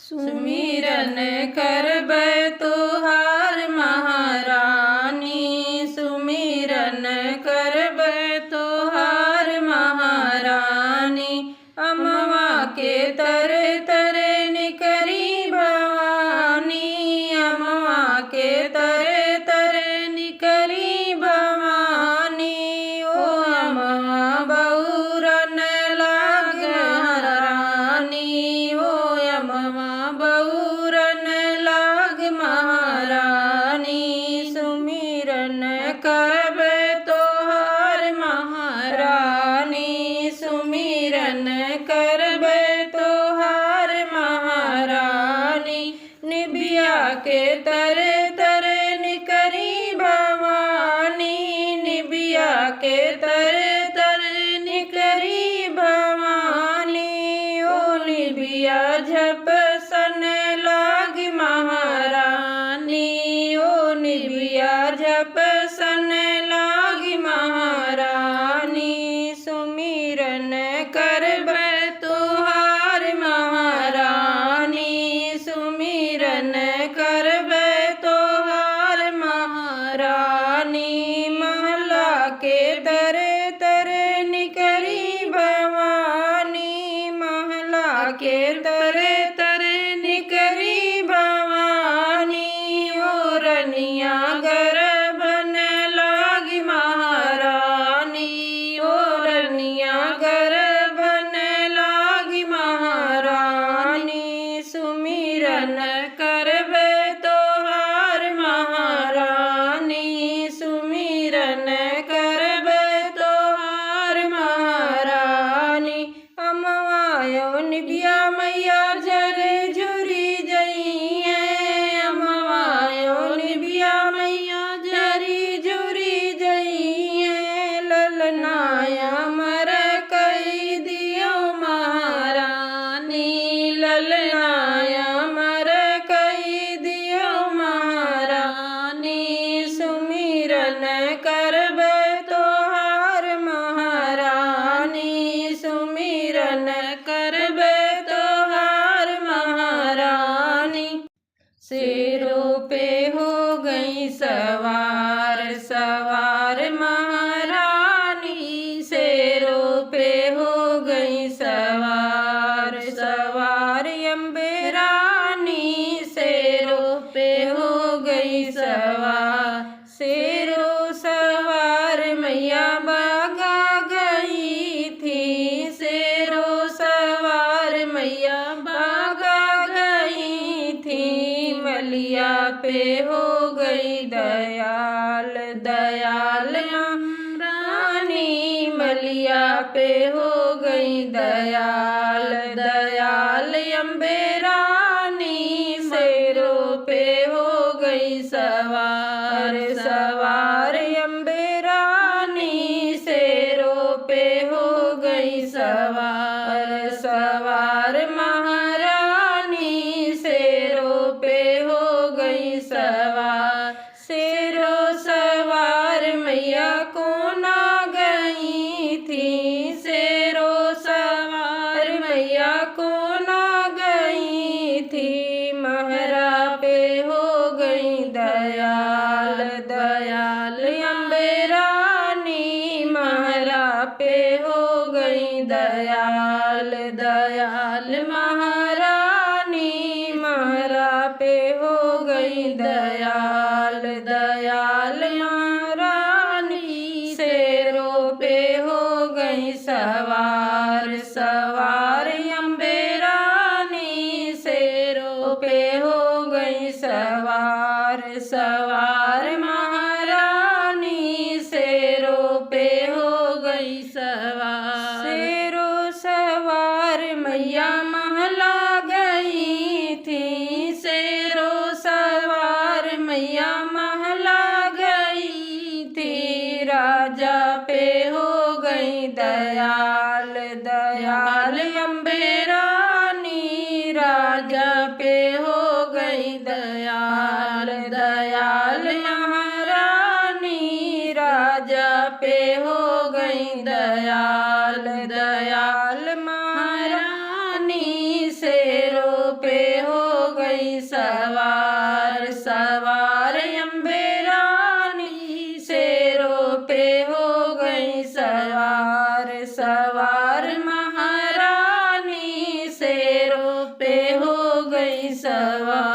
सुमिरन करबै तोहार महारानी, सुमिरन करबै तोहार महारानी। अमवा के तरे तरे निकरी भवानी, अमवा के तरे तरे निकरी भवानी। ओ अमवा बहुरन लाग महारानी, ओ अमवा बहुरन लाग महारानी। सुमिरन करबै तोहार महारानी, सुमिरन करबै तोहार महारानी। निबिया के तरे तरे निकरी भवानी, निबिया के तरे तरे निकरी भवानी। ओ निबिया झपसन लाग महारानी, ओ निबिया झपसन लाग महारानी। सुमिरन करबै तोहार महारानी, सुमिरन करबै तोहार महारानी। महला के तरे तरे निकरी भवानी, महला के तरे तरे निकरी भवानी। ओ रनिया गरबन लाग महारानी, ओ रनिया गरबन लाग महारानी। सुमिरन करबै तोहार महारानी, सुमिरन करबै तोहार महारानी। अमवायो निबिया मैया झरे झुरी जइए, अमवायो निबिया मैया झरी झुरी जइए। ललनाया मर कई दियो महारानी, ललनाया मर कई दियो महारानी। सुमिरन करबै तोहार महारानी, सुमिरन करबै तोहार महारानी। शेरों पे हो गई सवार सवार महारानी, शेरों पे हो गई सवार सवार अम्बे रानी, शेरों पे हो गई सवार। शेरों सवार मैया बागा गई थी, शेरों सवार मैया बागा गई थी। मलिया पे हो गई दयाल दयाल रानी, मलिया पे हो गई दयाल दयाल अम्बे रानी। शेरों पे हो गई सवार सवार अम्बे रानी, शेरों पे हो गई सवार सवार महारानी। शेरों पे हो गई सवार, शेरों सवार मैया को ना गई थी, शेरों सवार मैया को ना गई थी। महरा पे हो गई दयाल दयाल अम्बे रानी, महरा पे हो गई दयाल दयाल महारानी। महरा पे हो गई दयाल दयाल महारानी। शेरों पे हो गई सवार सवार अम्बे रानी, शेरों पे हो गई सवार सवार महारानी। शेरों पे हो गई सवार, शेरों सवार मैया महला गई थी, शेरों सवार मैया महला गई थी। राजा पे हो गई दयाल दयाल अम्बे रानी, राजा पे हो गई दयाल दयाल महारानी। राजा पे हो गई दयाल दयाल महारानी। शेरों पे हो सवार सवार अम्बे रानी शेरों पे हो गई सवार सवार महारानी शेरों पे हो गई सवार।